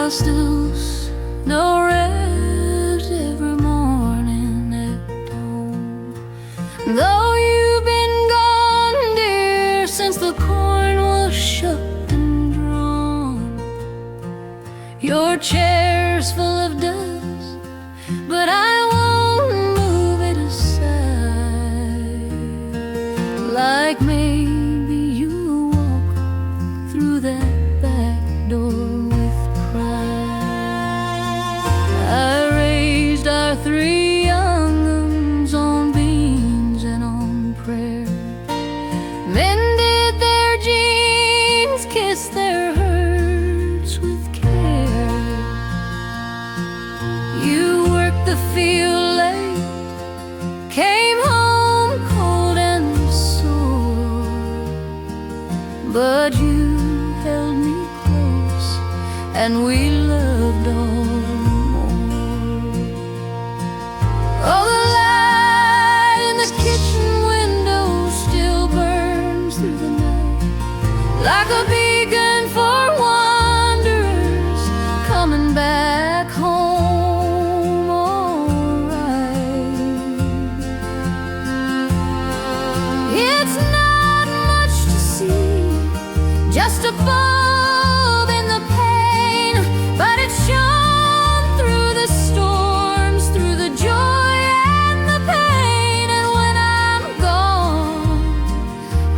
house knows no rest every morning at home. Though you've been gone, dear, since the corn was shucked and drawn, your chair's full of dust, but I won't move it aside. Like maybe you'll walk through that back door with pride. I raised our 3 young uns on beans and on prayer, mended their jeans, kissed their hurts with care. You worked the field late, came home cold and sore, but you held me close and we loved all more. Oh, the light in the kitchen window still burns through the night, like a beacon for wanderers coming back home alright. It's not much to see, just a bulb in the pane, but it shone through the storms, through the joy and the pain. And when I'm gone,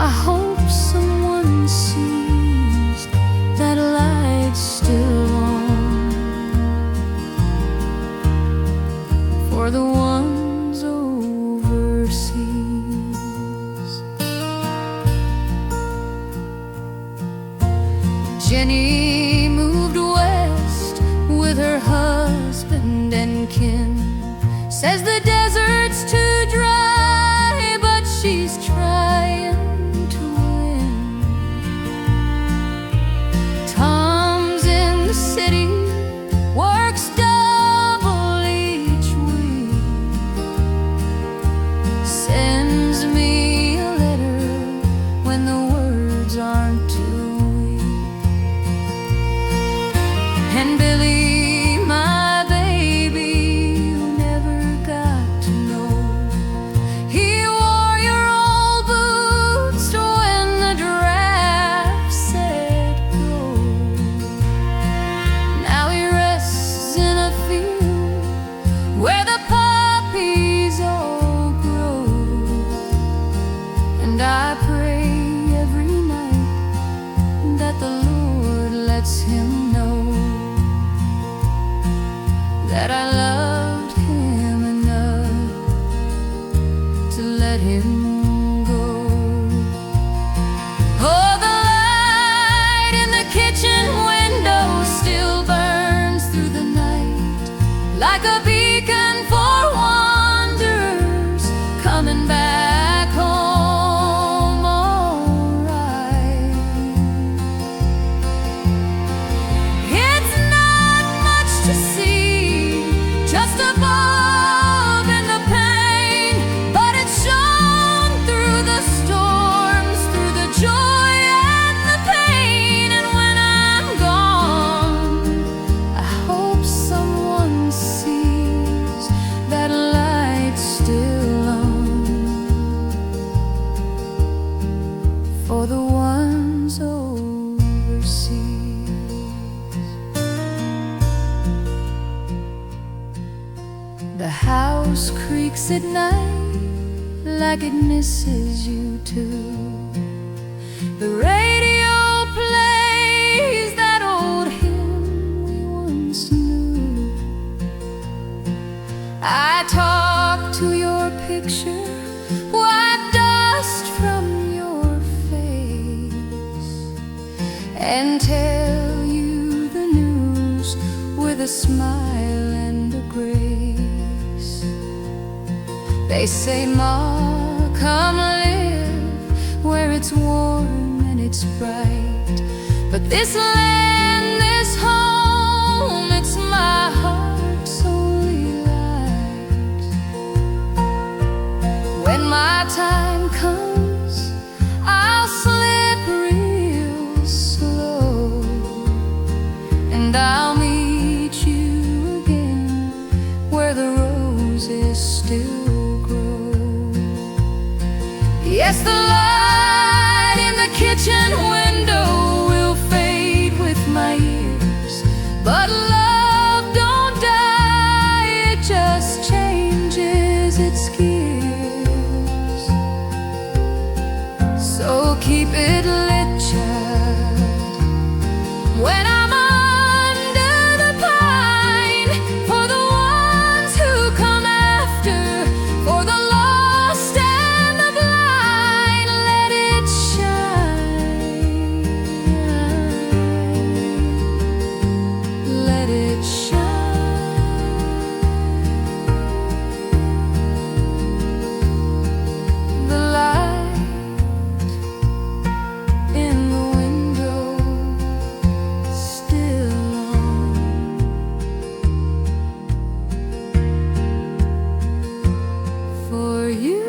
I hope someone sees that light's still on for the ones overseas. Jenny moved west with her husband and kin. Says the desert's too dry, but she's trying to win. Tom's in the city, works double each week, sends me a letter when the words aren't too weak. And Billy, my baby, who never got to know, he wore your old boots when the draft said go. Now he rests in a field where the poppies all grow, and I pray every night that the Lord lets him know that I loved him enough to let him go. Oh, the light in the kitchen window still burns through the night, like a beacon for wanderers coming back home alright. It's not much to see, just a bulb in the pain, but it shone through the storms, through the joy and the pain. And when I'm gone, I hope someone sees that light's still on for the ones overseas. The house creaks at night like it misses you too. The radio plays that old hymn we once knew. I talk to your picture, wipe dust from your face, and tell you the news with a smile and a grace. They say, Ma, come live where it's warm and it's bright, but this land, this home, it's my heart's only light. When my time comes, I'll slip real slow, and I'll meet the light in the kitchen window will fade with my years, but love don't die, it just changes its gears. So keep it lit, child, when I'm under the pine, for the ones who come after, for the lost and the blind. Let it shine, let it shine. The light in the window still on, for you.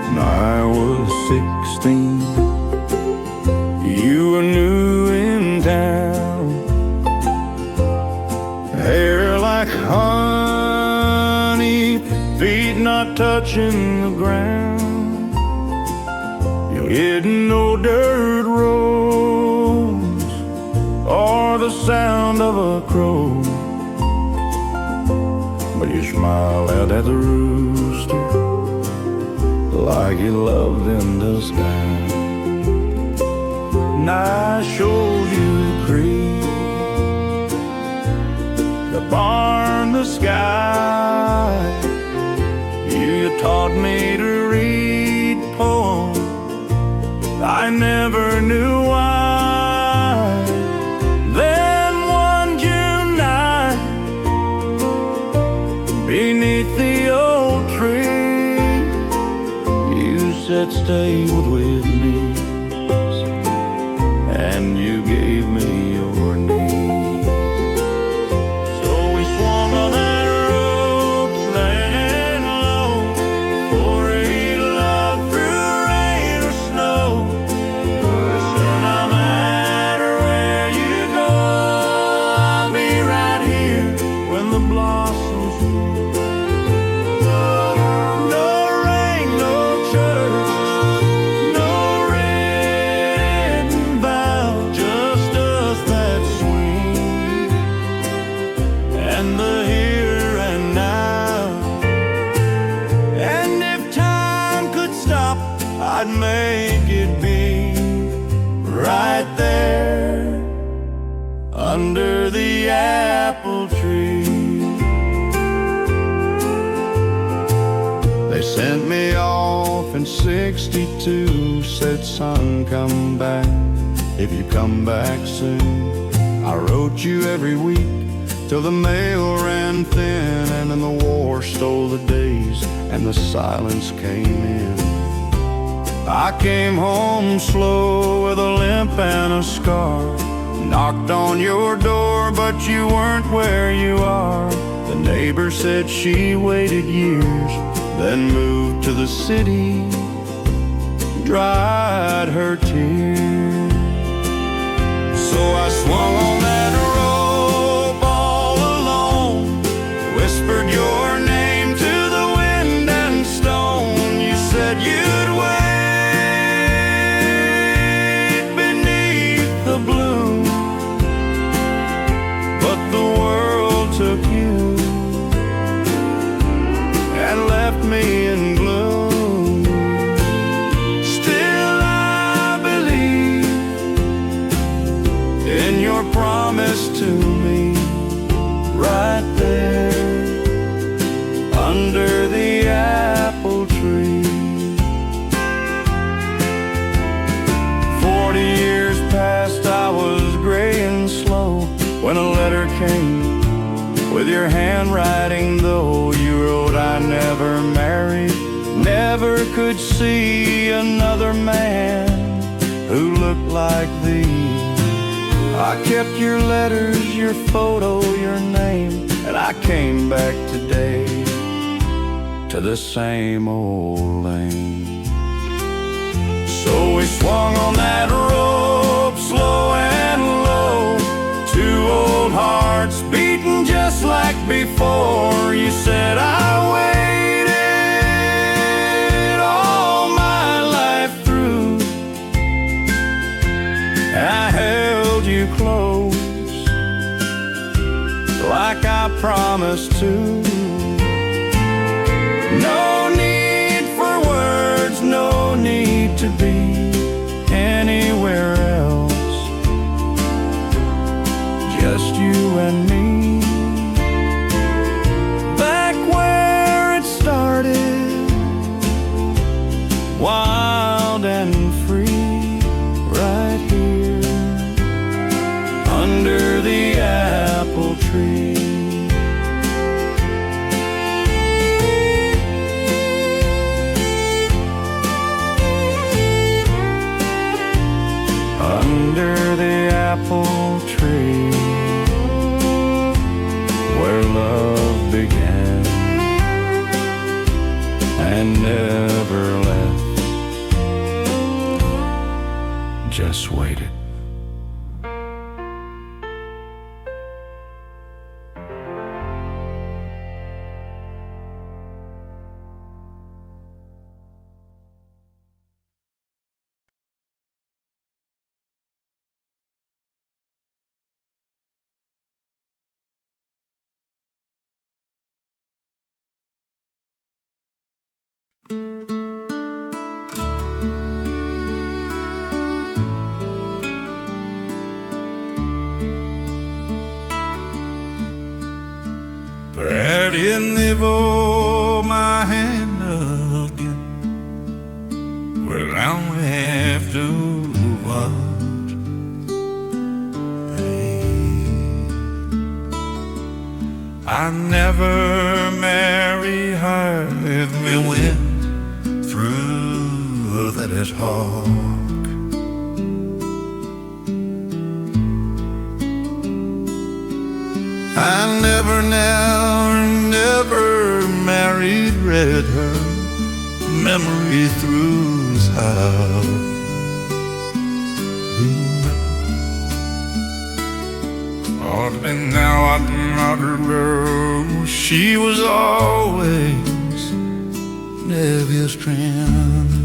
When I was 16, you were new in town. Hair like honey, feet not touching the ground. You're hitting no dirt roads or the sound of a crow, but you smile out at the rooster like you loved in disguise. And I showed you the creek, the barn, the sky. You taught me to read poems I never knew why. Then one June night, beneath the old tree, you said stay with me, and you gave me your knees. So we swung on that rope, laying low, for a love through rain or snow. Listen, no matter where you go, I'll be right here when the blossoms bloom. No rain, no church, no written vow, just us that swing, and the here and now. And if time could stop, I'd make it be right there under the apple tree. They sent me off in '62, said son, come back if you come back soon. I wrote you every week till the mail ran thin, and then the war stole the days and the silence came in. I came home slow with a limp and a scar, knocked on your door but you weren't where you are. The neighbor said she waited years, then moved to the city, dried her tears. So I swung on that rope all alone, whispered your name to the wind and stone. You said you'd wait beneath the bloom, but the world took you and left me in gloom. Still I believe in your promise to me, right there under the apple tree. 40 years passed, I was gray and slow, when a letter came with with your handwriting, though you wrote I never married, never could see another man who looked like thee. I kept your letters, your photo, your name, and I came back today to the same old lane. So we swung on that rope, slow and low, two old hearts beating just like before. You said I waited all my life through, I held you close like I promised to. No need for words, no need to be anywhere else, just you and me. Back where it started, wild and free, right here under the apple tree. Under the apple tree, where love began and never left, just waited. Prayer in the bowl, my hand again. Well, I'll have to watch. I never marry her if we went through that talk. I never married, read her memory through his house. Oh, and now I not her girl. She was always Nevia's strength.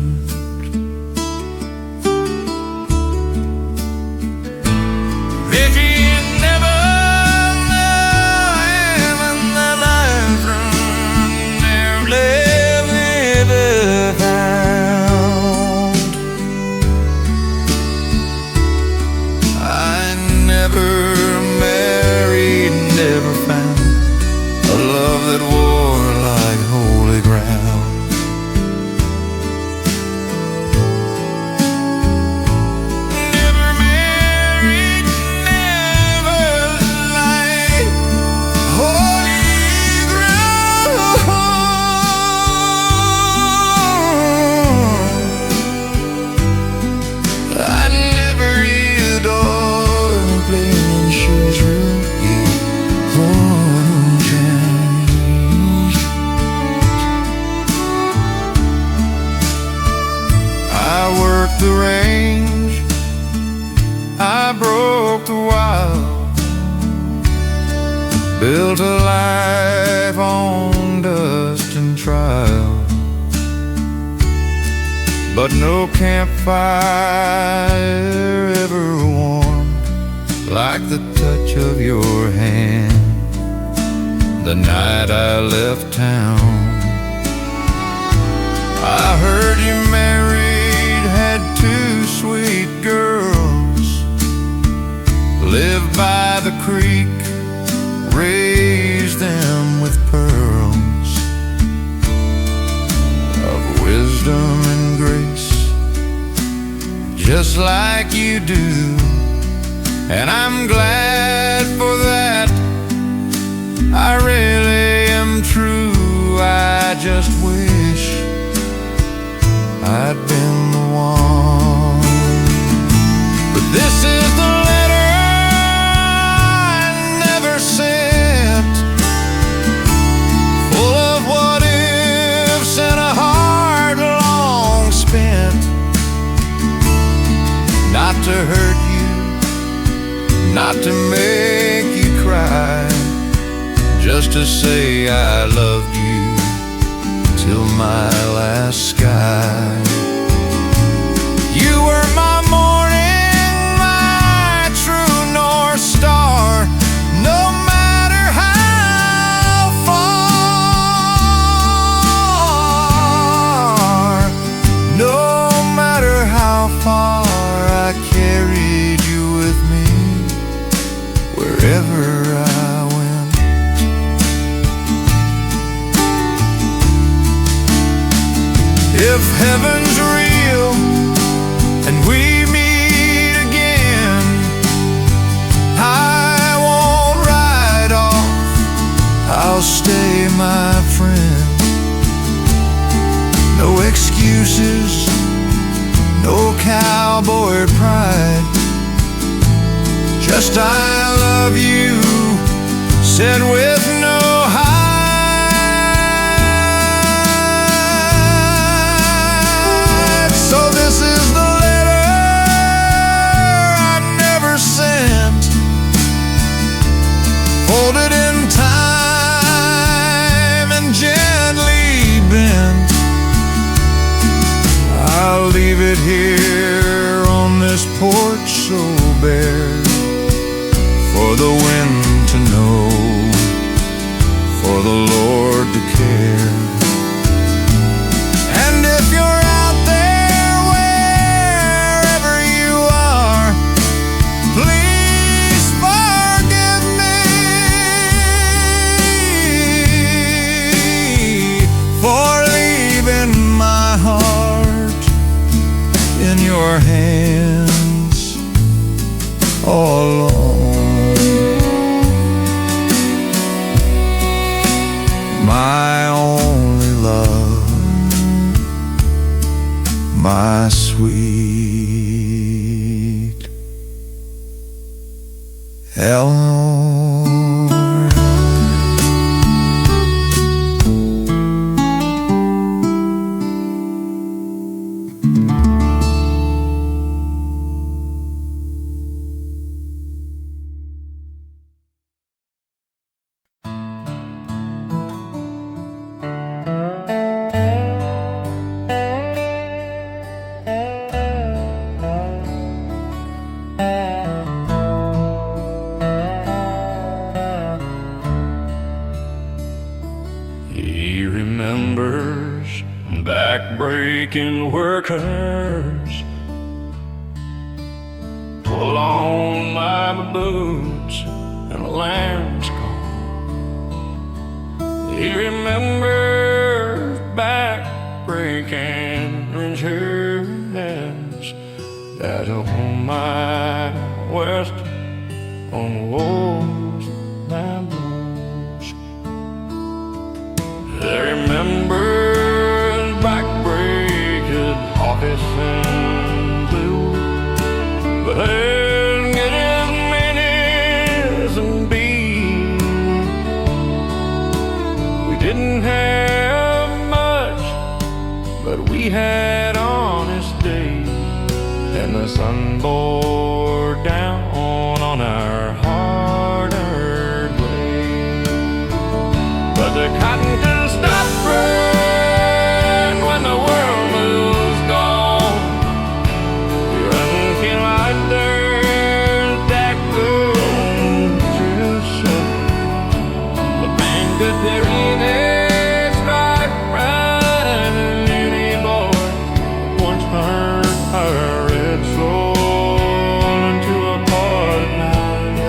The range, I broke the wild, built a life on dust and trial, but no campfire ever warmed like the touch of your hand the night I left town. I heard you married, had two sweet girls, lived by the creek, raised them with pearls of wisdom and grace, just like you do. And I'm glad for that, I really am true. I just wish I'd been the one. But this is the letter I never sent, full of what ifs and a heart long spent. Not to hurt you, not to make you cry, just to say I loved you till my last sky. You were my morning, my true north star. No matter how far, no matter how far, I carried you with me wherever I went. If heaven's real and we meet again, I won't ride off, I'll stay, my friend. No excuses, no cowboy pride, just I love you, said with no hide. So this is the letter I never sent, folded in time and gently bent. I'll leave it here on this porch so bare, for the wind to know, for the Lord to care. And if you're out there, wherever you are, please forgive me for leaving my heart in your hands all alone. My only love, my sweet Eleanor. He remembers back-breaking workers pull on my boots and a lamb's call. He remembers back-breaking insurance that on my west on the walls and blues. They remember back-breaking office and blue, but they'll get as many as can be. We didn't have much, but we had honest days, and the sun bore down on our hard-earned ways. But the cotton can stop growing when the world moves gone. We run feel like there's that good tradition. But man, could there really strike right in any boy once turned our red soul into a part of night?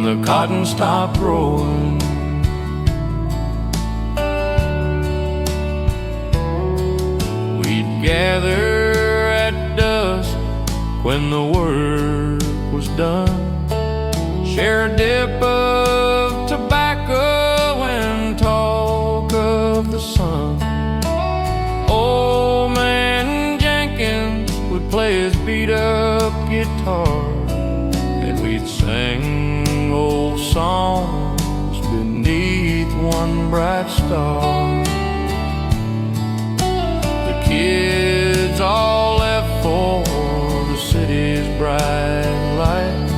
the cotton stopped growing. We'd gather at dusk when the work was done, share a dip of tobacco and talk of the sun. Old man Jenkins would play his beat-up guitar, and we'd sing old songs beneath one bright star. The kids all left for the city's bright light,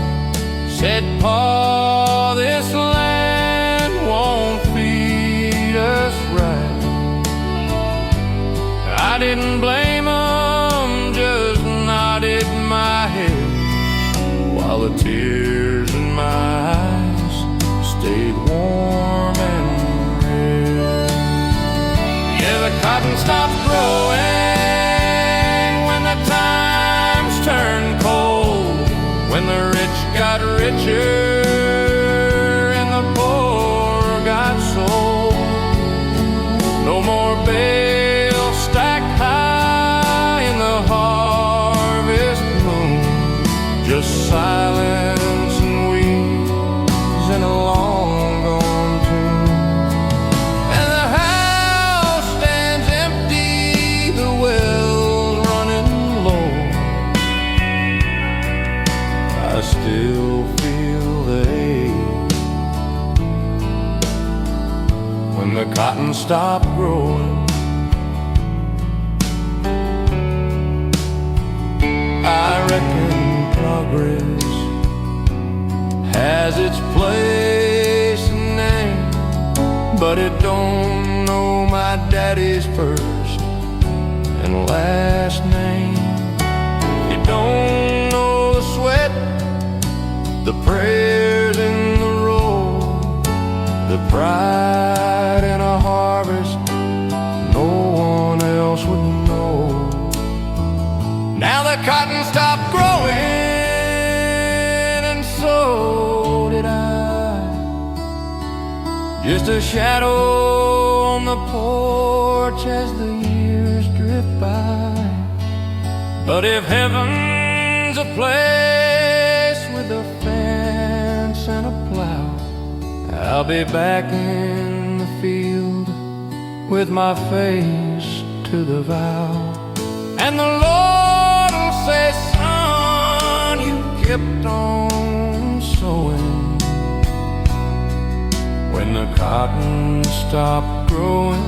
said, "Pa, this land won't feed us right." I didn't blame them, just nodded my head, while the tears in my eyes stayed warm and red. Yeah, the cotton stopped growing when the times turned cold, when the rich got richer and the poor got sold. No more bales stacked high in the harvest moon, just silence and weeds in a long gone tune. And the house stands empty, the well's running low. I still feel the ache when the cotton stopped growing. I reckon progress has its place and name, but it don't know my daddy's first and last name. It don't know the sweat, the prayers in the road, the pride in a harvest no one else would know. Now the cotton stopped growing, and so did I, just a shadow on the porch as the years drift by. But if heaven's a place with a fence and a plow, I'll be back in the field with my face to the vow. And the Lord will say, "Son, you kept on sowing when the cotton stopped growing."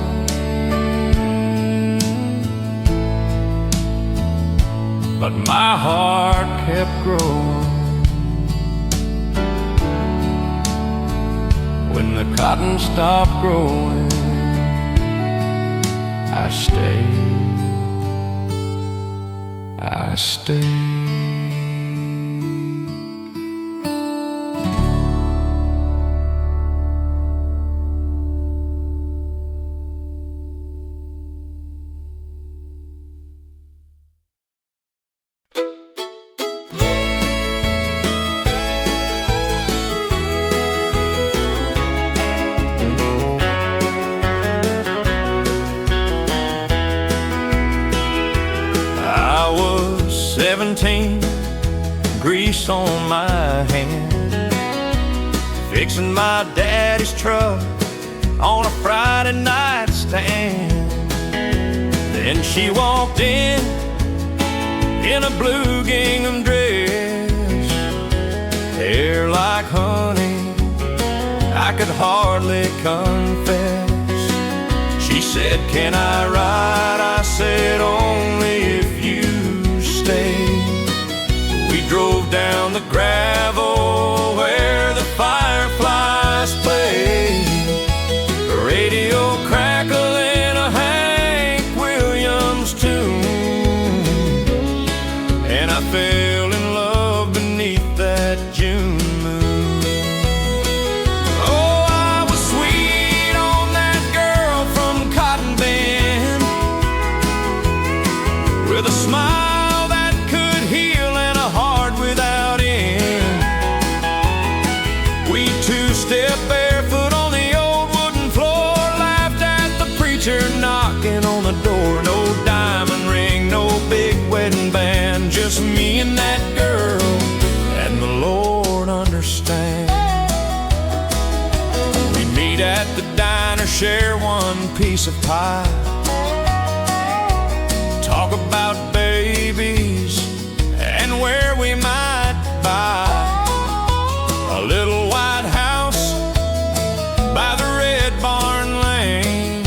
But my heart kept growing when the cotton stopped growing. I stayed, I stayed. I was 17, grease on my hand, fixing my daddy's truck on a Friday night stand. Then she walked in a blue gingham dress, hair like honey, I could hardly confess. She said, "Can I ride?" I said, "Only if you stay." We drove down the gravel where the fireflies played, a radio crackling a Hank Williams tune, and I fell in love beneath that June moon. Oh, I was sweet on that girl from Cotton Bend, with a smile that could heal and a heart without end. We piece of pie. Talk about babies and where we might buy a little white house by the red barn lane,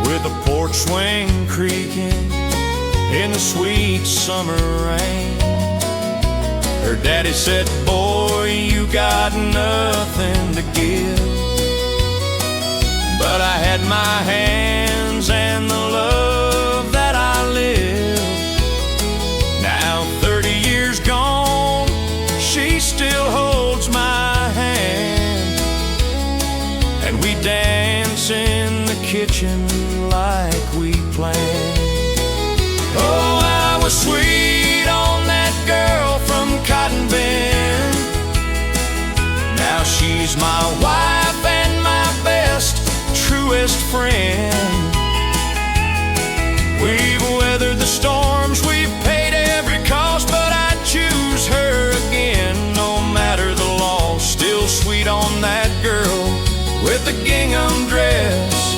with a porch swing creaking in the sweet summer rain. Her daddy said, boy, you got nothing to give. But I had my hands and the love that I live. Now 30 years gone, she still holds my hand, and we dance in the kitchen like we planned. Oh, I was sweet on that girl from Cotton Bend. Now she's my wife and my best, truest friend. We've weathered the storms, we've paid every cost, but I'd choose her again, no matter the loss. Still sweet on that girl with the gingham dress,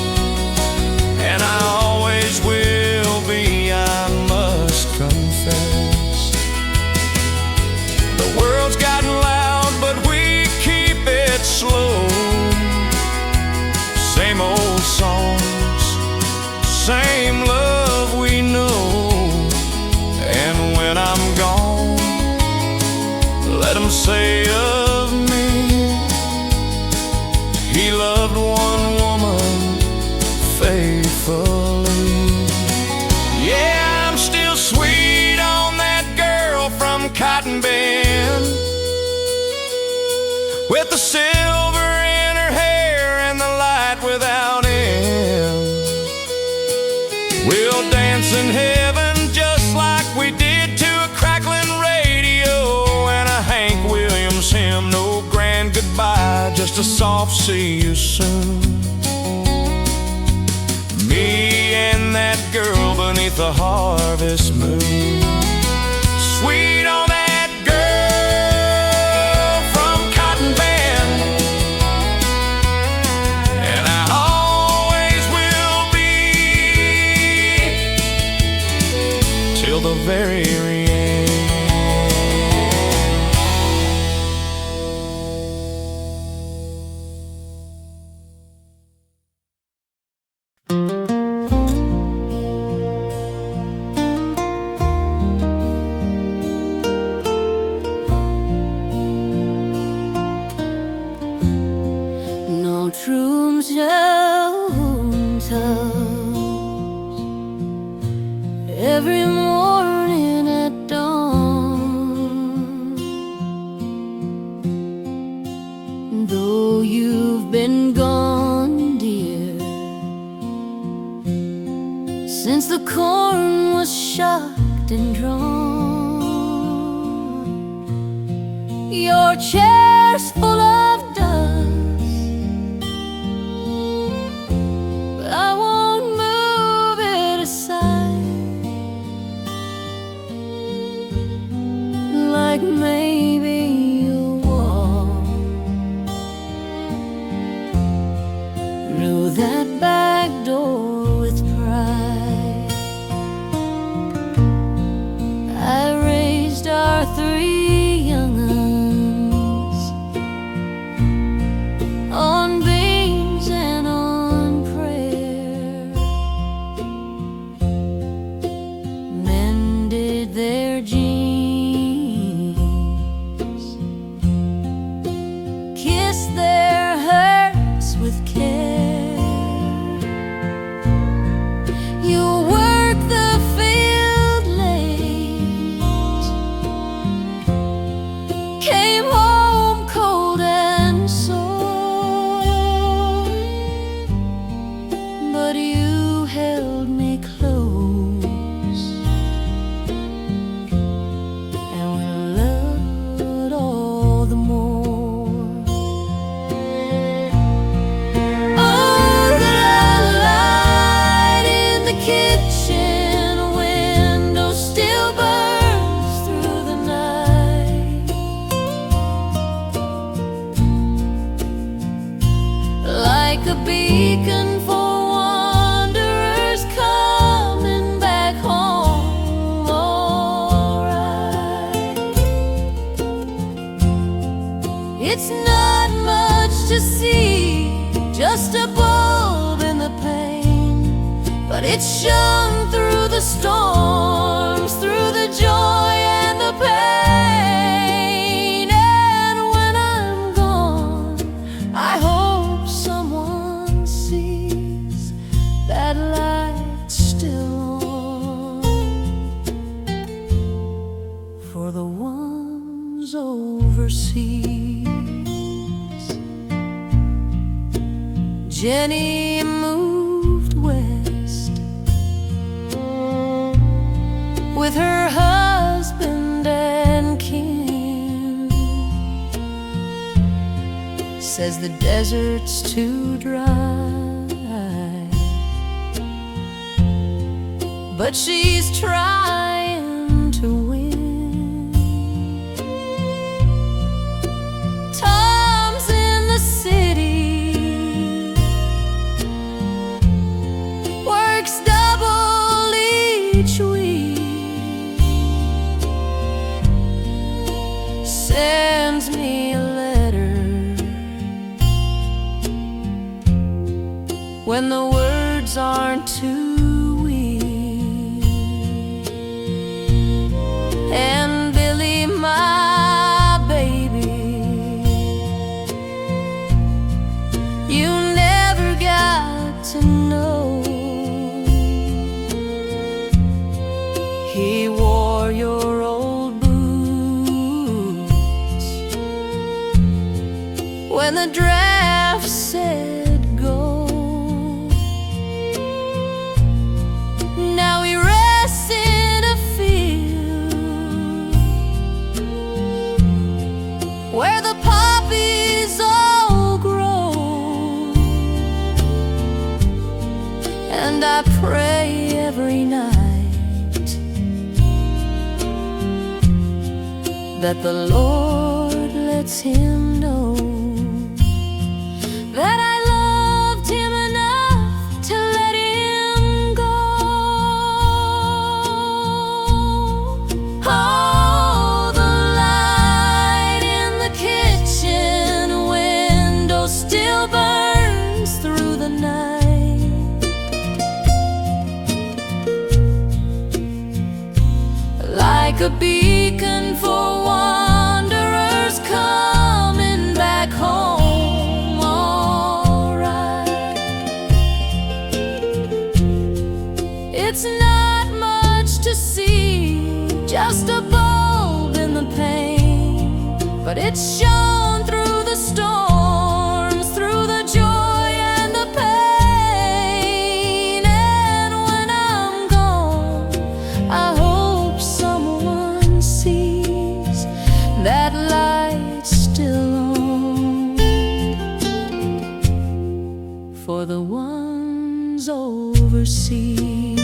and I always will be, I must confess. The world's gotten loud, but we keep it slow. Same old songs, same love we know. And when I'm gone, let 'em say of me, he loved one woman faithfully. Yeah, I'm still sweet on that girl from Cotton Bend, with the silver in her hair and the light without end. We'll dance in heaven just like we did to a crackling radio and a Hank Williams hymn. No grand goodbye, just a soft see you soon. Me and that girl beneath the harvest moon. Sweet on that girl from Cotton Bend, and I always will be, till the very end. True shelters every morning at dawn. Though you've been gone, dear, since the corn was shucked and drawn, your chair's full of dust. I won't move it aside, like maybe you'll walk through that back door with pride. I raised our 3 young uns on beans and on prayer, mended their jeans It's not much to see, just a bulb in the pane, but it shone through the storms, through the joy and the pain. And when I'm gone, I hope someone sees that light still on, for the ones overseas. Jenny moved west with her husband and kin. Says the desert's too dry, but she's trying to win. Tom's in the city, works double each week, sends me a letter when the words aren't too weak. And Billy, my baby, you never got to know. He wore your old boots when the draft said go. Now he rests in a field where the poppies all grow, and I pray every night that the Lord lets him know that I loved him enough to let him go. Oh, the light in the kitchen window still burns through the night, like a beacon for wanderers coming back home. All right, it's not much to see, just a bulb in the pane, but it shone through the storms, through the joy and the pain. And when I'm gone, I hope someone sees that light still on, for the ones overseas.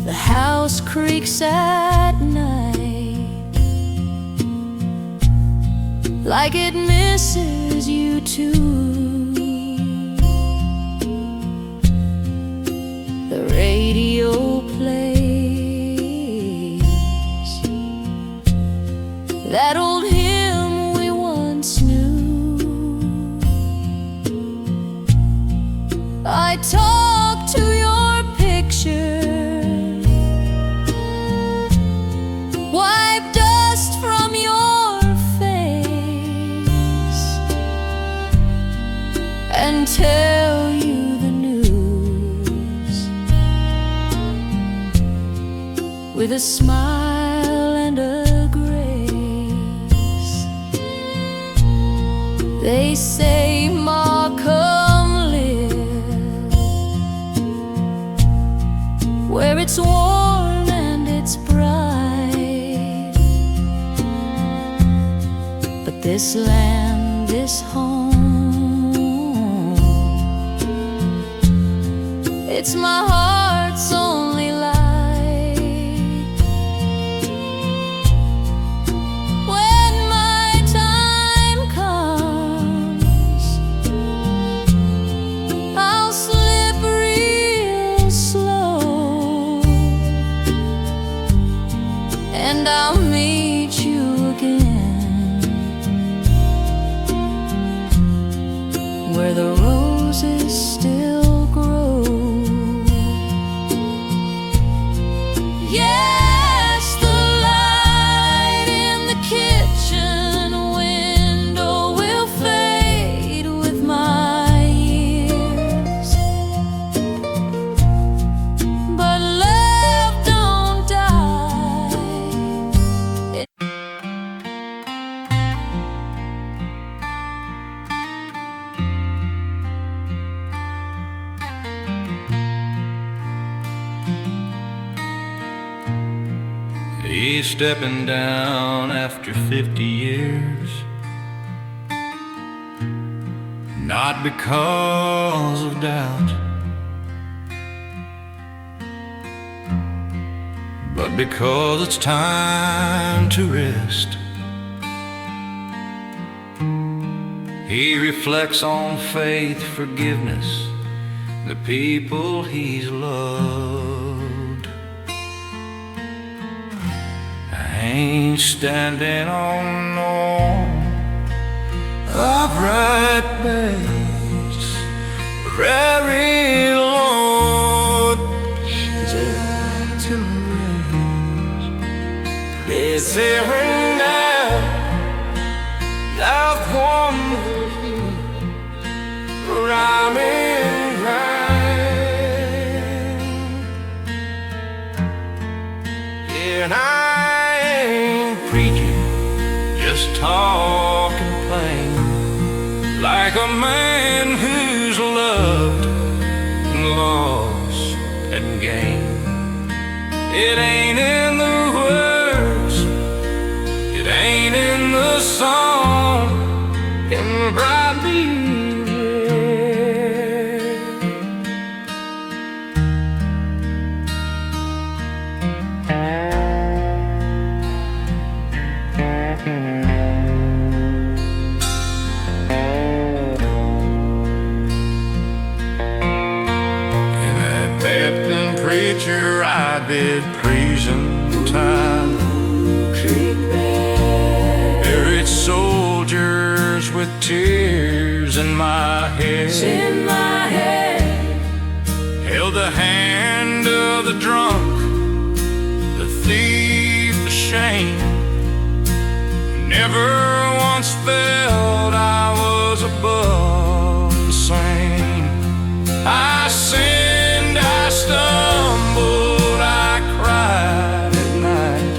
The house creaks at night, like it misses you too. The radio plays that old hymn we once knew. I talk to your picture, wipe dust from your face, and tell you the news with a smile and a grace. They say, Ma, come live where it's warm and it's bright, but this land, this home, it's my heart's only light. When my time comes, I'll slip real where the roses still grow. Yes, the light in the kitchen window will fade with my years, but love don't die. He's stepping down after 50 years, not because of doubt, but because it's time to rest. He reflects on faith, forgiveness, the people he's loved. I ain't standing on no upright base, very Lord, gentle rains. It's here now, I've won rhyming rain. And I ain't preaching, just talking plain, like a man who's loved and lost and gained. It ain't in the words, it ain't in the song, and bright be preacher, I did prison time, buried soldiers with tears in my head, held the hand of the drunk, the thief, the shame. Never once felt I was above the same. I sinned, I stumbled, I cried at night,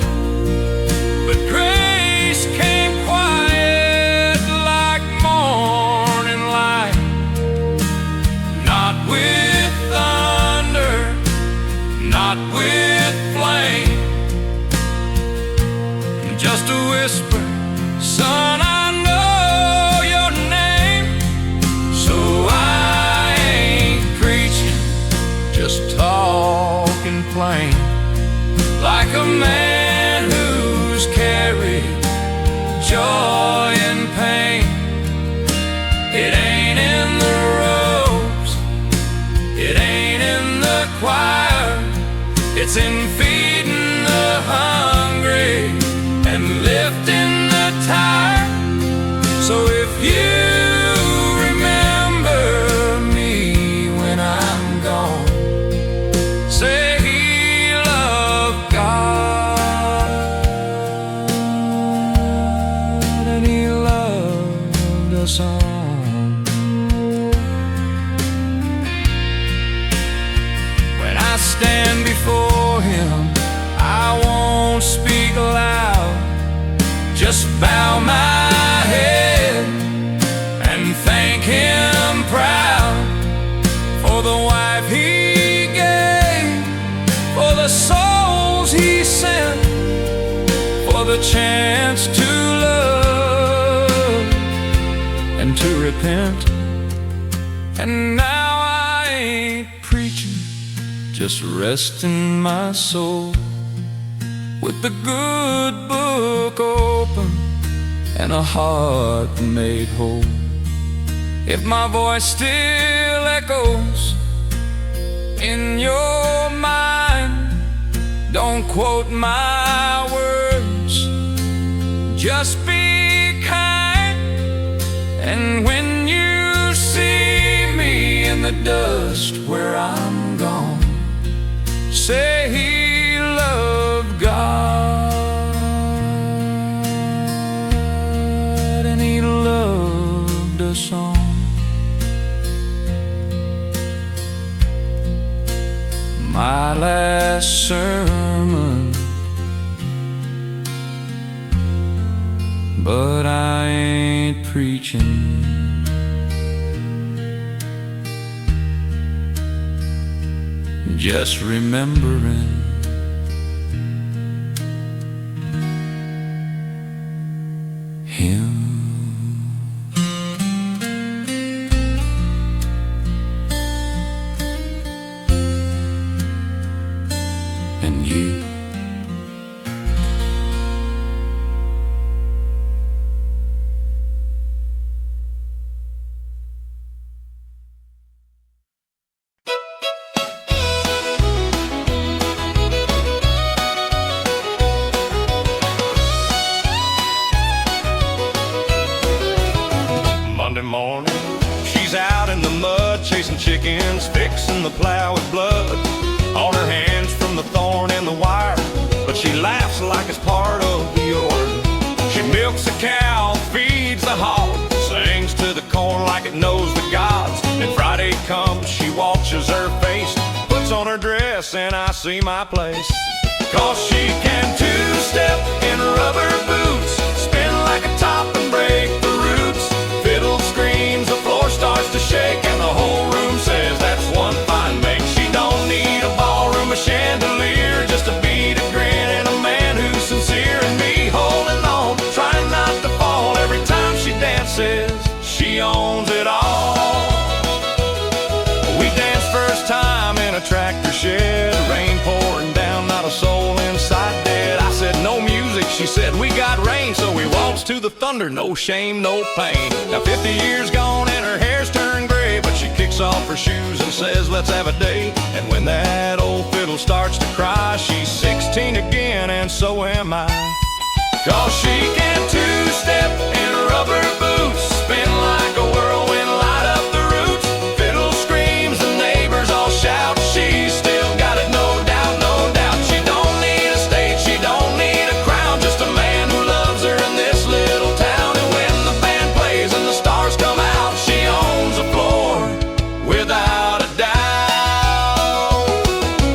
but grace came quiet like morning light, not with thunder, not with flame, just a whisper, son, I know your name. So I ain't preaching, just talking plain, like a man who's carried joy and pain. It ain't in the robes, it ain't in the choir, it's in feeding the hungry and lifting the tired. So if you remember me when I'm gone, say he loved God and he loved us all. When I stand before him, I won't speak loud, just bow my head and thank him proud for the wife he gave, for the souls he sent, for the chance to love and to repent. And now I ain't preaching, just resting my soul with the good book open and a heart made whole. If my voice still echoes in your mind, don't quote my words, just be kind. And when you see dust where I'm gone. Say he loved God and he loved a song. My last sermon, but I ain't preaching. Just remembering him. And you. Monday morning, she's out in the mud, chasing chickens, fixing the plow with blood on her hands from the thorn and the wire. But she laughs like it's part of the order. She milks a cow, feeds the hog, sings to the corn like it knows the gods. Then Friday comes, she washes her face, puts on her dress, and I see my place. 'Cause she can two-step in rubber boots, spin like a top and break the roots. Fiddle screams, the floor starts to shake, and the whole room says that's one fine make. She don't need a ballroom, a chandelier, just a beat, a grin, and a man who's sincere. And me holding on, trying not to fall every time she dances. She owns it all. We danced first time in a tractor shed, rain pouring down, not a soul inside dead. I said no music, she said we got rain, so we waltzed to the thunder, no shame, no pain. Now 50 years gone and her hair's turned gray, but she kicks off her shoes and says let's have a day. And when that old fiddle starts to cry, she's 16 again and so am I. 'Cause she can two-step in rubber boots, spin like a whirlwind, light up the roots. Fiddle screams, the neighbors all shout, she's still got it, no doubt, no doubt. She don't need a stage, she don't need a crown, just a man who loves her in this little town. And when the band plays and the stars come out, she owns the floor without a doubt.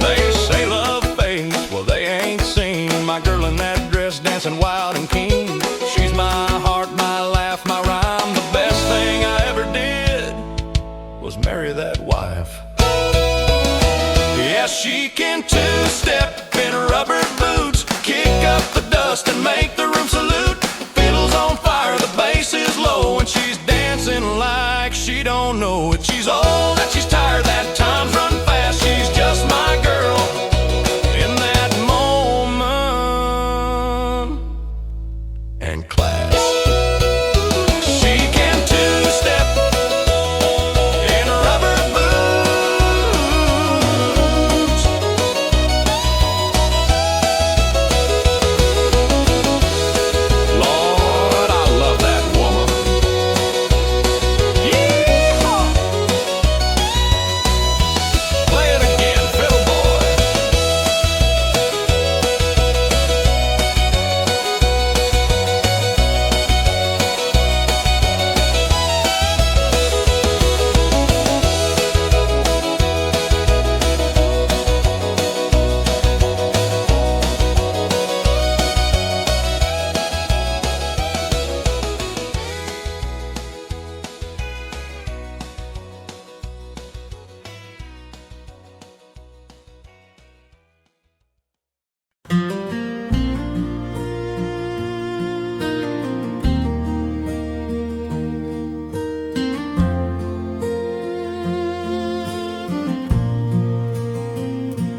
They say love fades, well they ain't seen my girl in that dress dancing wild and keen. She's my heart, my laugh, my rhyme. The best thing I ever did was marry that wife. Yes, she can two-step in rubber boots, kick up the dust and make the room salute. Fiddle's on fire, the bass is low, and she's dancing like she don't know it. She's old and she's tired, that time's run fast. She's just my girl in that moment and class. She can two-step in rubber boots. Lord, I love that woman. Yeehaw! Play it again, fiddle boy.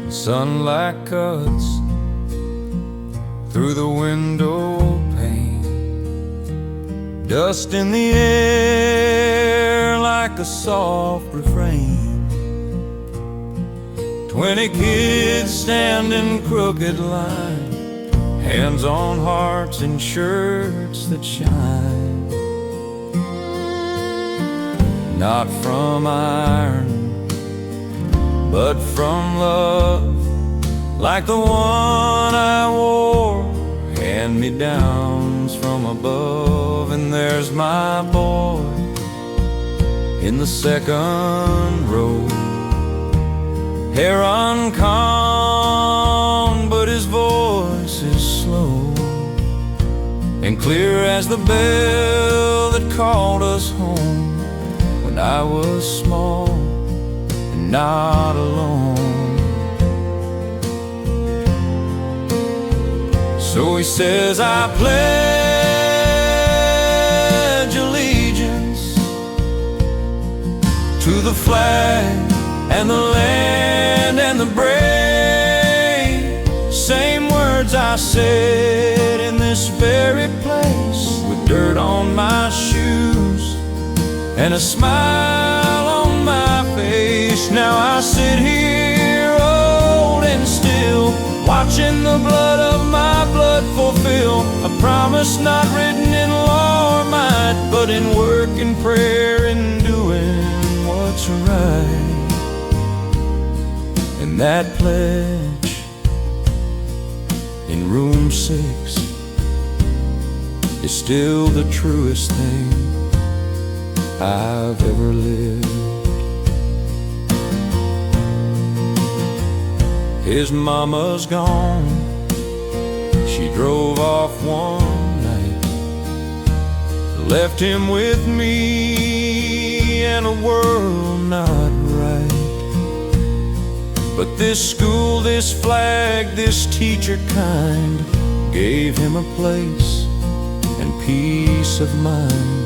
Sunlight cuts through the window pane, dust in the air like a soft refrain. 20 kids stand in crooked line, hands on hearts in shirts that shine. Not from iron but from love, like the one I wore, hand-me-downs from above. And there's my boy in the second row, hair uncombed, but his voice is slow and clear as the bell that called us home when I was small and not alone. So he says, I pledge allegiance to the flag and the land and the brave. Same words I said in this very place, with dirt on my shoes and a smile on my face. Now I sit here old and still, watching the blood of my blood fulfill a promise not written in law or might, but in work and prayer and doing what's right. And that pledge in room 6 is still the truest thing I've ever lived. His mama's gone, she drove off one night, left him with me and a world not right. But this school, this flag, this teacher kind gave him a place and peace of mind.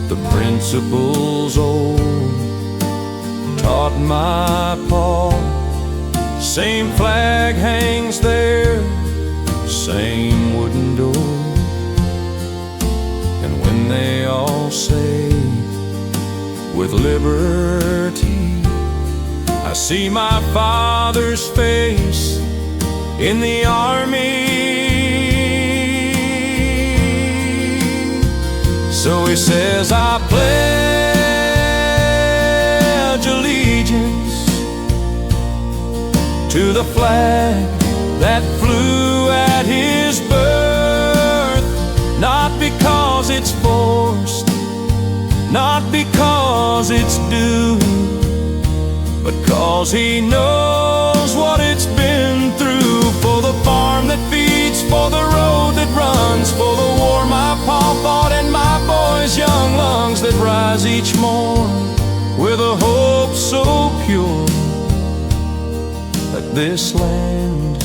The principles old taught my pa, same flag hangs there, same wooden door. And when they all say, with liberty, I see my father's face in the army. So he says, I pledge allegiance to the flag that flew at his birth, not because it's forced, not because it's due, but 'cause he knows what it's been through. For the farm that feeds, for the road that runs, for the war my pa fought and my boy's young lungs that rise each morn with a hope so pure that this land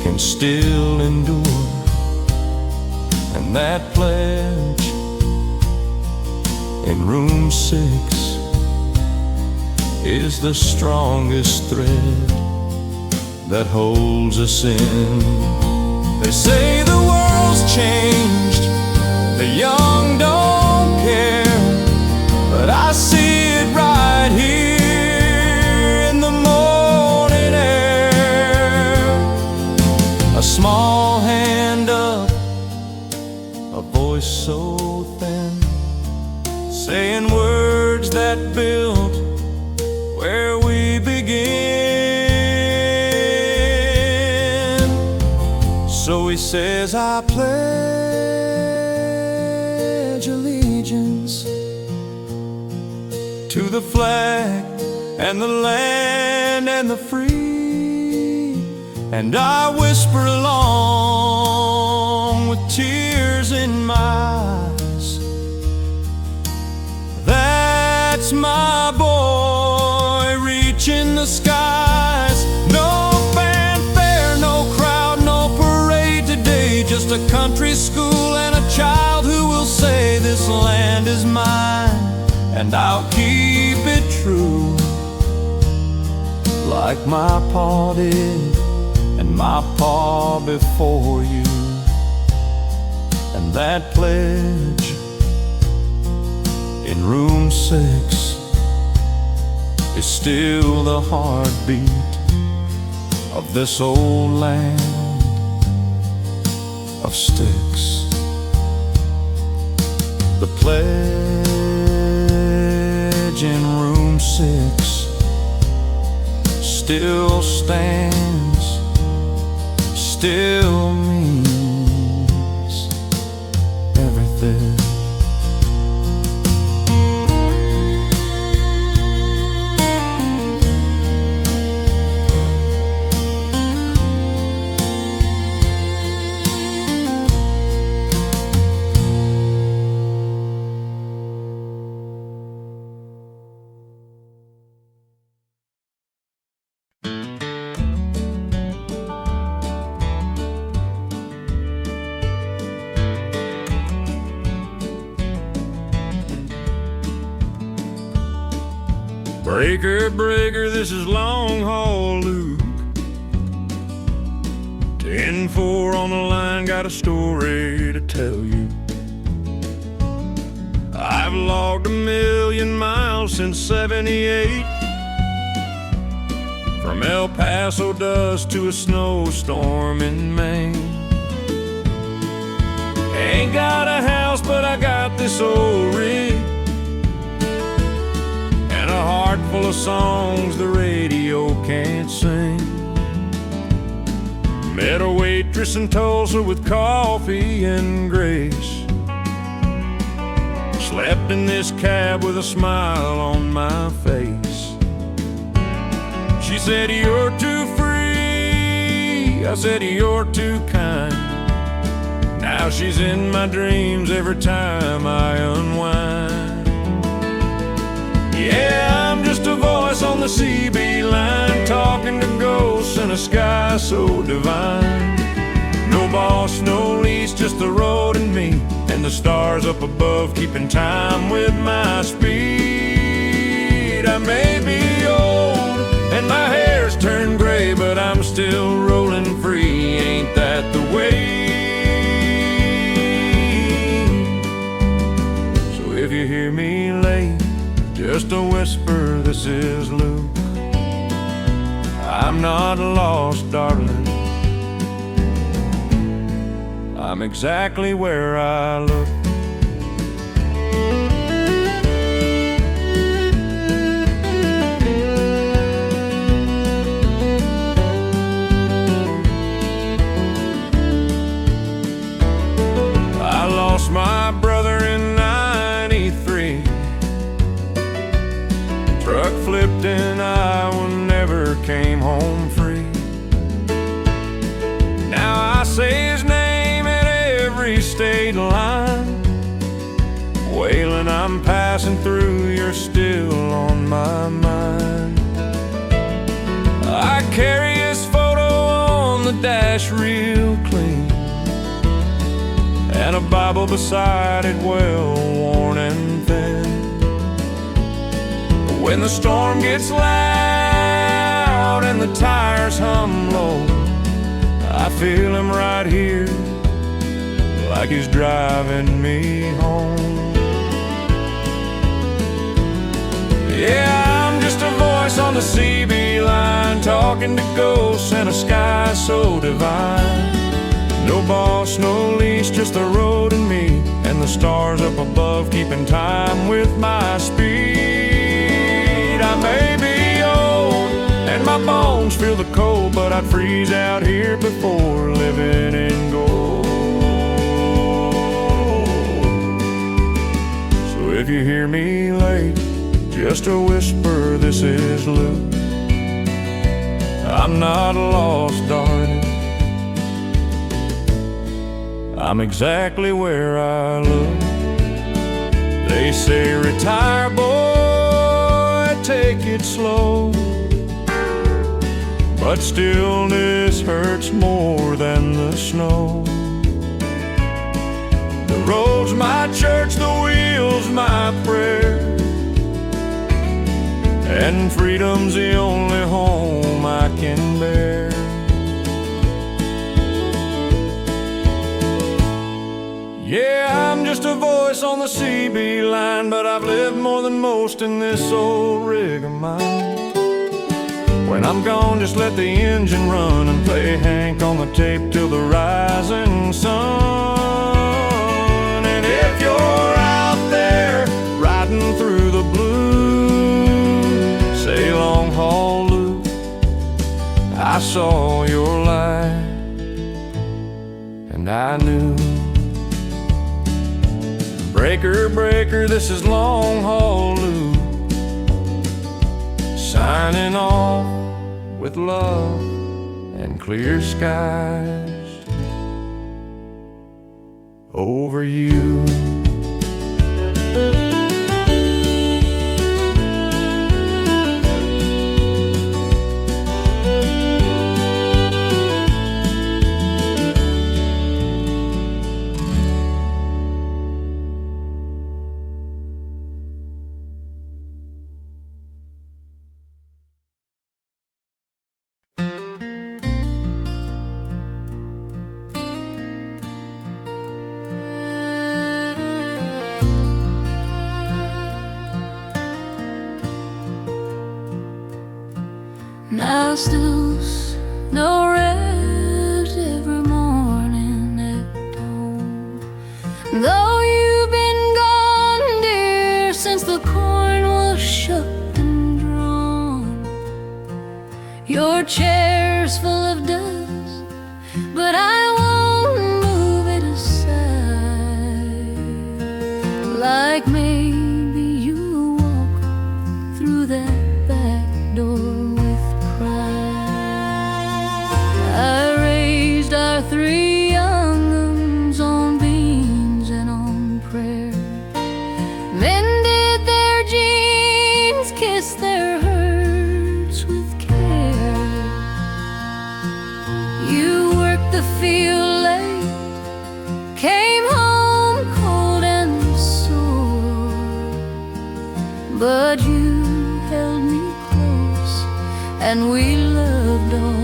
can still endure. And that pledge in room 6 is the strongest thread that holds us in. They say the world's changed, the young don't care, but I see it right here in the morning air. A small hand up, a voice so thin, saying words that build where we begin. So he says, I pledge allegiance to the flag and the land and the free. And I whisper along with tears in my eyes, that's my boy reaching the skies. No fanfare, no crowd, no parade today, just a country school and a child who will say this land is mine, and I'll keep it true, like my pa did and my pa before you. And that pledge in room 6 is still the heartbeat of this old land of sticks. The pledge in room 6 6 still stands, still means everything. Breaker, breaker, this is long haul Luke. 10-4 on the line, got a story to tell you. I've logged 1,000,000 miles since '78, from El Paso dust to a snowstorm in Maine. Ain't got a house, but I got this old rig, and a heart full of songs the radio can't sing. Met a waitress in Tulsa with coffee and grace. Slept in this cab with a smile on my face. She said, "You're too free." I said, "You're too kind." Now she's in my dreams every time I unwind. Yeah, I'm just a voice on the CB line, talking to ghosts in a sky so divine. No boss, no lease, just the road and me, and the stars up above keeping time with my speed. I may be old and my hair's turned gray, but I'm still rolling free. Ain't that the way? So if you hear me late, just a whisper, this is Luke. I'm not lost, darling. I'm exactly where I look. I lost my brother in '93. Truck flipped in Iowa, never came home free. Now I say his name at every state line, wailing I'm passing through, you're still on my mind. I carry his photo on the dash real clean, and a Bible beside it, well worn and thin. When the storm gets loud and the tires hum low, I feel him right here, like he's driving me home. Yeah, I'm just a voice on the CB line, talking to ghosts in a sky so divine. No boss, no lease, just the road and me, and the stars up above keeping time with my speed. I may be old and my bones feel the cold, but I'd freeze out here before living in gold. So if you hear me late, just a whisper, this is Luke. I'm not lost, darling. I'm exactly where I look. They say retire, boy, take it slow, but stillness hurts more than the snow. The road's my church, the wheel's my prayer, and freedom's the only home I can bear. Yeah, I'm just a voice on the CB line, but I've lived more than most in this old rig of mine. When I'm gone, just let the engine run and play Hank on the tape till the rising sun. And if you're out there riding through the blue, saw your light, and I knew. Breaker, breaker, this is long haul Lou, signing off with love and clear skies over you. Now snooze, no rest every morning at home. Though you've been gone, dear, since the corn was shucked and drawn. Your chair's full of dust, but I won't move it aside. Like maybe you'll walk through that back door. Our 3 young uns on beans and on prayer, mended their jeans, kissed their hurts with care. You worked the field late, came home cold and sore, but you held me close and we loved all.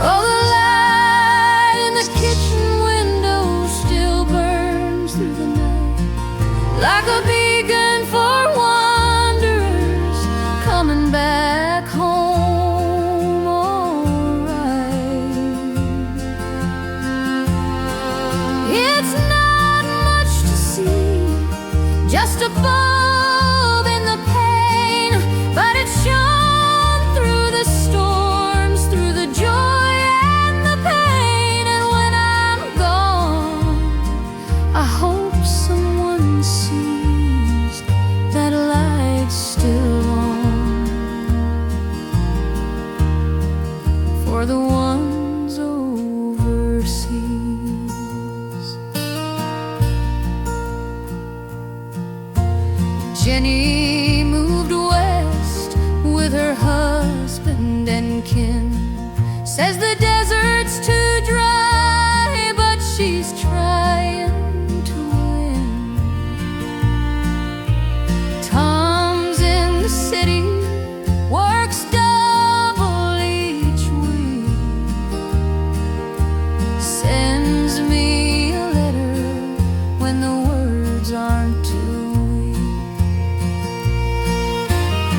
Oh, the light in the kitchen window still burns through the night, like a beacon for wanderers coming back home alright. It's not much to see, just a bulb in the pane, but it shone through the storms, through the joy. I hope someone sees that light's still on for the ones overseas. Jenny moved west with her husband and kin. Says the desert's too dry, but she's trying.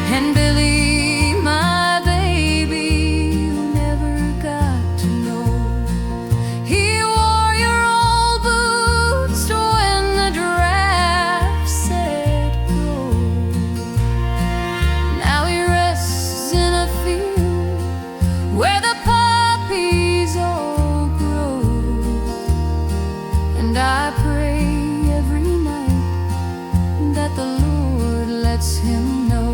And Billy, my baby, who never got to know, he wore your old boots when the draft said go. Now he rests in a field where the poppies all grow, and I pray every night that the Lord lets him know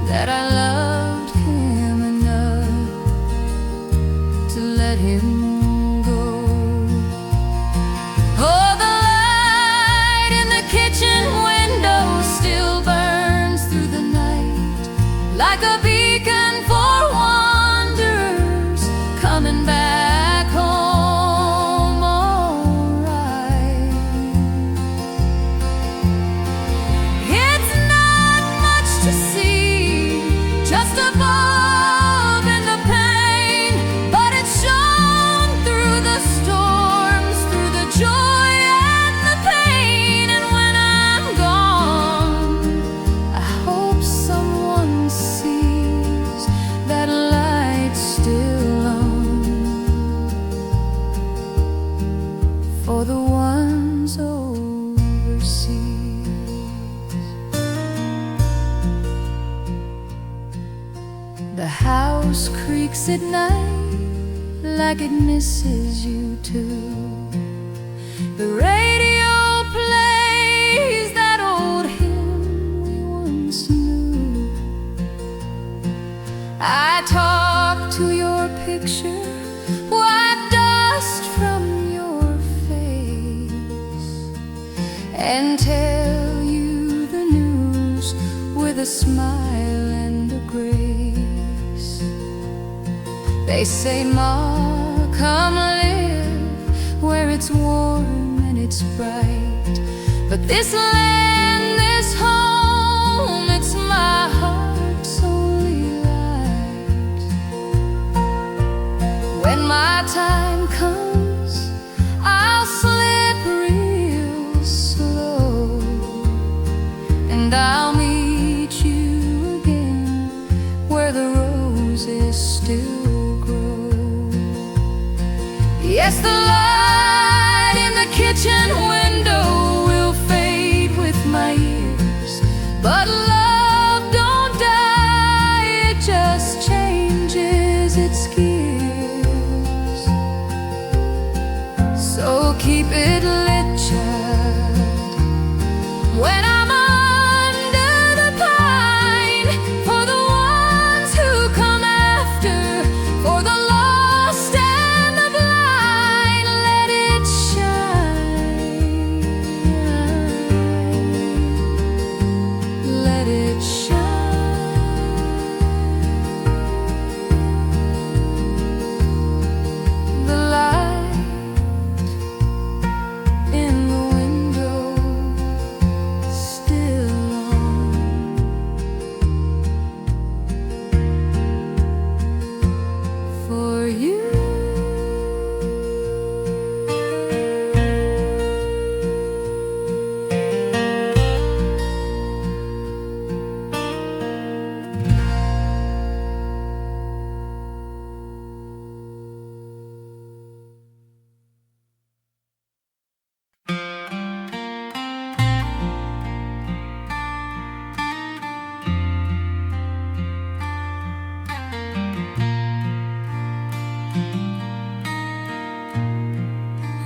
that I loved him enough to let him go. Oh, the light in the kitchen window still burns through the night, like a beacon for wanderers coming back home alright. It's not much to see, just a bulb in the pain, but it shone through the storms, through the joy and the pain. And when I'm gone, I hope someone sees that light's still on for the ones overseas. house creaks at night like it misses you too. The radio plays that old hymn we once knew. I talk to your picture, wipe dust from your face, and tell you the news with a smile and a grace. They say, Ma, come live where it's warm and it's bright. But this land, this home, it's my heart's only light. When my time comes, I'll slip real slow, and I'll meet you again where the roses still grow. Yes, the light in the kitchen window will fade with my years, but love don't die, it just changes its gears. So keep it lit, child, when I'm under the pine, for the ones who come after, for the lost and the blind. Let it shine, let it shine. The light in the window still on, for you.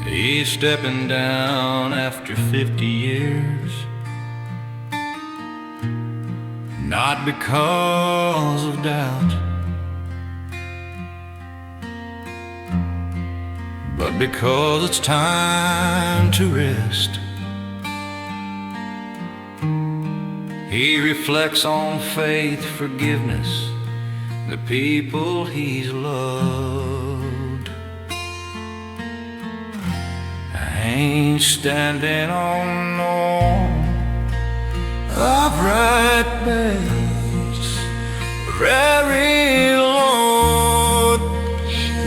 He's stepping down after 50 years, not because of doubt, but because it's time to rest. He reflects on faith, forgiveness, the people he's loved. I ain't standing on no upright base, very Lord,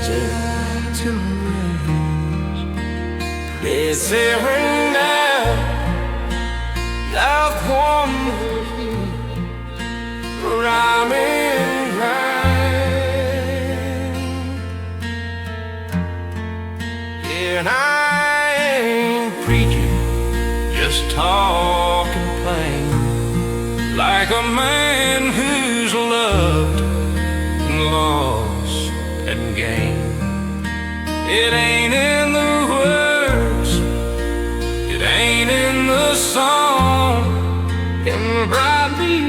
gentle rays, it's every now, loved one, I'm in line, and I ain't preaching, just talking plain, like a man who's loved and lost and gained. It ain't in the words, it ain't in the song, in brightly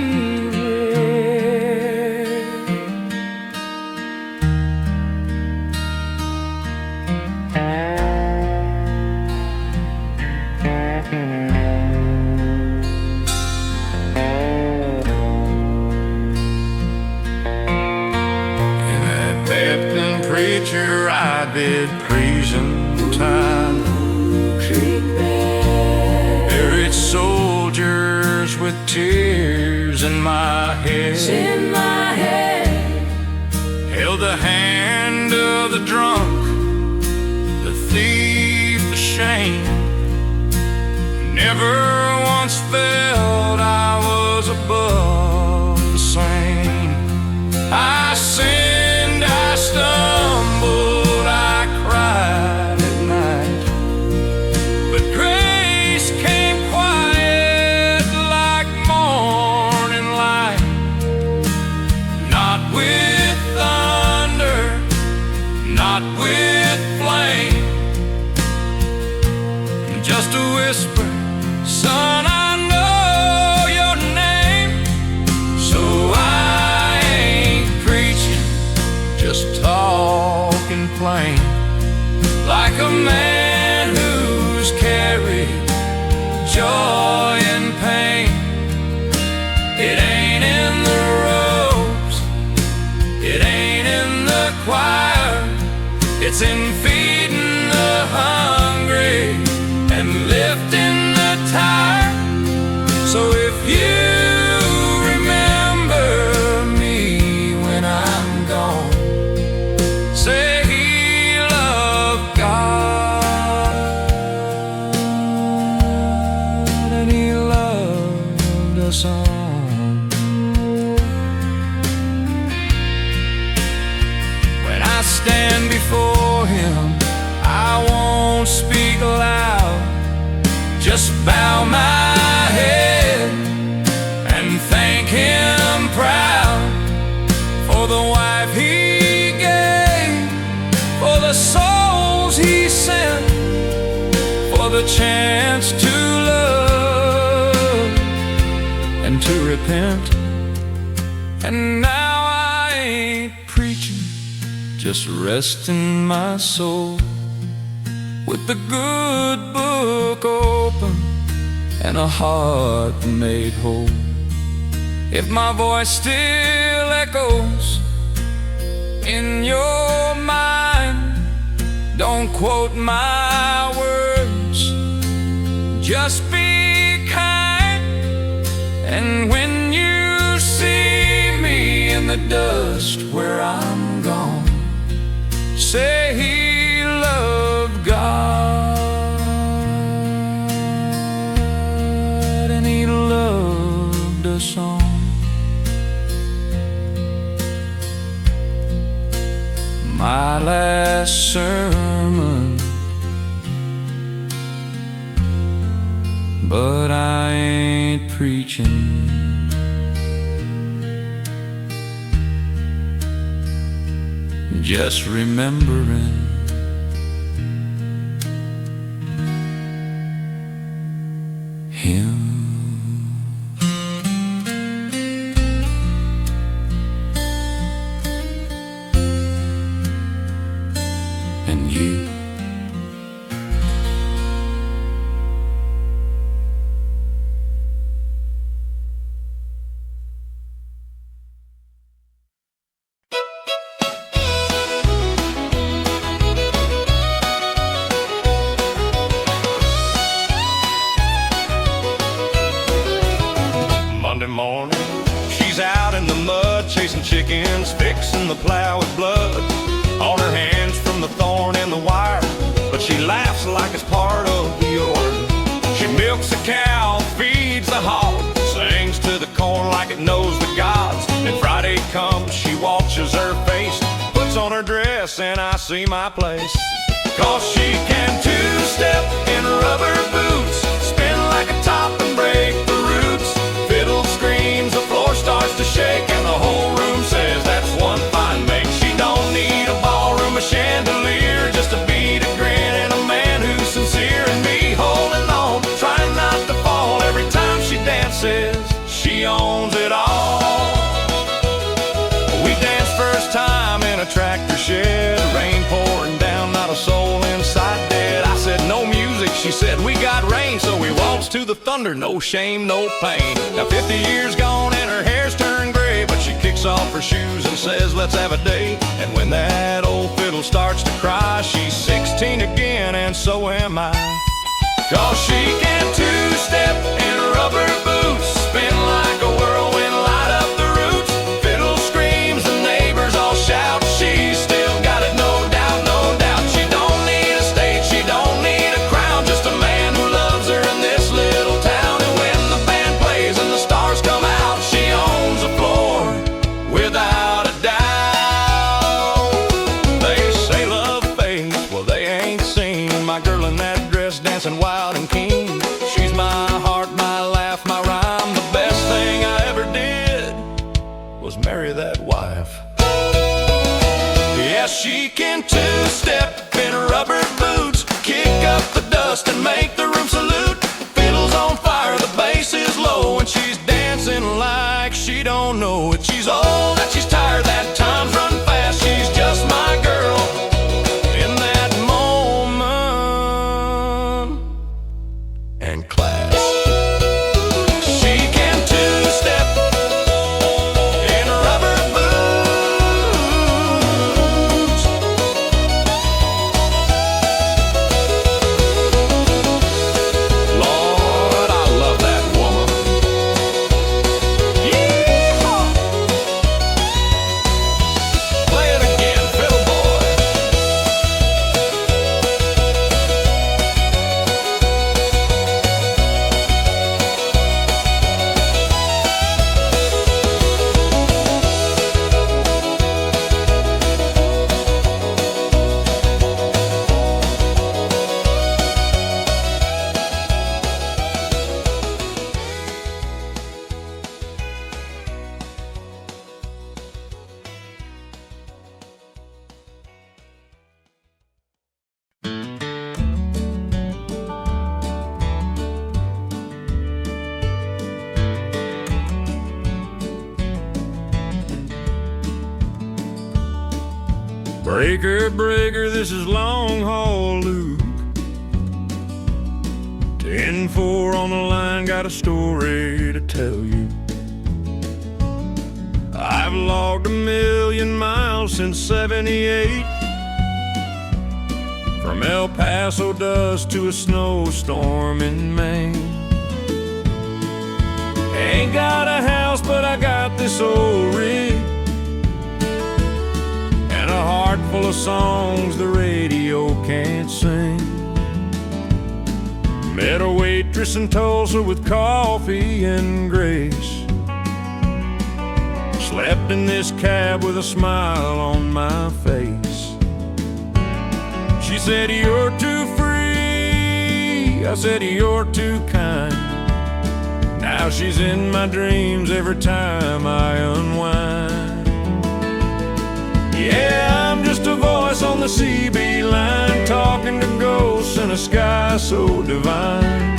I did prison time, buried soldiers with tears in my head, held the hand of the drunk, the thief, the shame. Never once felt I was above the same. I sinned, I stumbled, I cried at night, but grace came quiet like morning light, not with the whisper, son, I know your name. So I ain't preaching, just talking plain, like a man who's carried joy and pain. It ain't in the robes, it ain't in the choir, it's in feeding the hungry and lifting the tired. So if you remember me when I'm gone, say he loved God and he loved us all. When I stand before him, I won't speak loud, just bow my head and thank him proud for the wife he gave, for the souls he sent, for the chance to love and to repent. And now I ain't preaching, just resting my soul with the good book open and a heart made whole. If my voice still echoes in your mind, don't quote my words, just be kind. And when you see me in the dust where I'm gone, say he loved God and he loved us all. My last sermon, but I ain't preaching, just remembering him. And you. Monday morning, she's out in the mud, chasing chickens, fixing the plow with blood on her hands from the thorn and the wire. But she laughs like it's part of the order. She milks a cow, feeds the hog, sings to the corn like it knows the gods. Then Friday comes, she washes her face, puts on her dress, and I see my place. 'Cause she can two-step in rubber boots, spin like a top and break the roots. Fiddle screams, the floor starts to shake, and the whole room says that's one fine make. She don't need a ballroom, a chandelier, just a beat, a grin, and a man who's sincere. And me holding on, trying not to fall every time she dances. She owns it all. We danced first time in a tractor shed, rain pouring down, not a soul inside dead. I said no music, she said we got rain, so we waltzed to the thunder, no shame, no pain. Now 50 years gone and her hair's turned gray, but she kicks off her shoes and says let's have a day. And when that old fiddle starts to cry, she's 16 again, and so am I. 'Cause she can two-step in rubber boots, spin like a whirlwind, light up the roots. Fiddle screams, the neighbors all shout, she's still got it, no doubt, no doubt. She don't need a stage, she don't need a crown, just a man who loves her in this little town. And when the band plays and the stars come out, she owns the floor without a doubt. They say love fades, well they ain't seen my girl in that dress dancing wild and keen. She's my heart, my laugh, my rhyme. The best thing I ever did was marry that wife. Yes, she can two-step in rubber boots, kick up the dust and make the room salute. Breaker, breaker, this is long haul Luke. 10-4 on the line, got a story to tell you. I've logged 1,000,000 miles since '78, from El Paso dust to a snowstorm in Maine. Ain't got a house, but I got this old rig and a heart full of songs the radio can't sing. Met a waitress in Tulsa with coffee and grace. Slept in this cab with a smile on my face. She said, "You're too free." I said, "You're too kind." Now she's in my dreams every time I unwind. Yeah, I'm just a voice on the CB line, talking to ghosts in a sky so divine.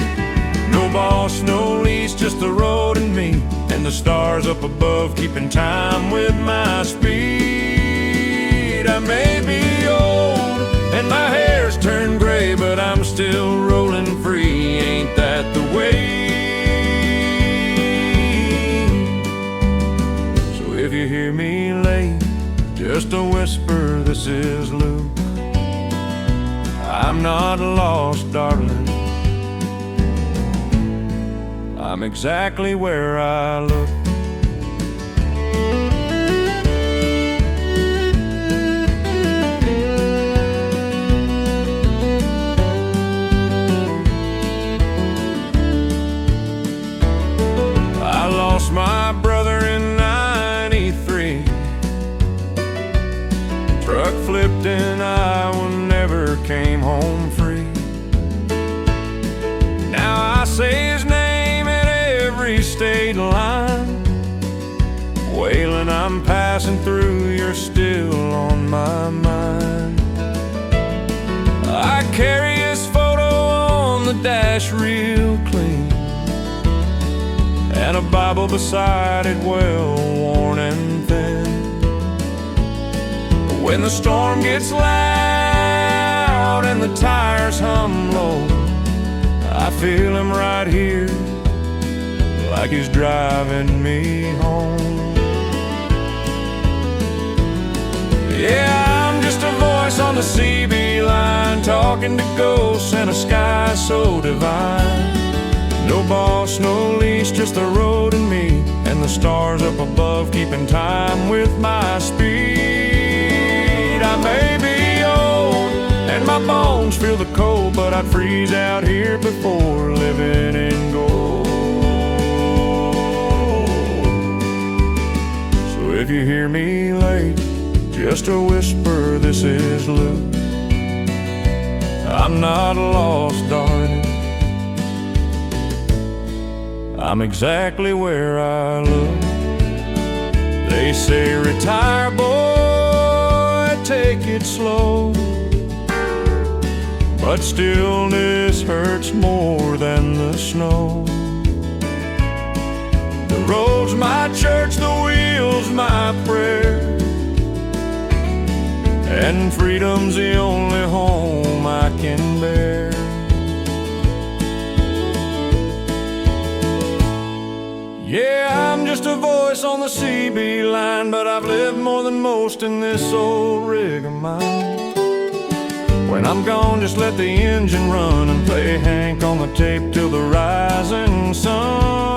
No boss, no lease, just the road and me, and the stars up above keeping time with my speed. I may be old and my hair's turned gray, but I'm still rolling free. Ain't that the way? So if you hear me late, just a whisper, this is Luke. I'm not lost, darling. I'm exactly where I look. I lost my brother in '93. Truck flipped in Iowa, never came home free. Now I say his name at every state line. Waylon, I'm passing through, you're still on my mind. I carry his photo on the dash real clean, and a Bible beside it, well worn and thin. When the storm gets loud and the tires hum low, I feel him right here, like he's driving me home. Yeah, I'm just a voice on the CB line, talking to ghosts in a sky so divine. No boss, no leash, just the road and me, and the stars up above keeping time with my speed. I may be old and my bones feel the cold, but I'd freeze out here before living in gold. So if you hear me late, just a whisper, this is Luke. I'm not lost, darling. I'm exactly where I look. They say, retire, boy, take it slow. But stillness hurts more than the snow. The road's my church, the wheel's my prayer, and freedom's the only home I can bear. Yeah, I'm just a voice on the CB line, but I've lived more than most in this old rig of mine. When I'm gone, just let the engine run and play Hank on the tape till the rising sun.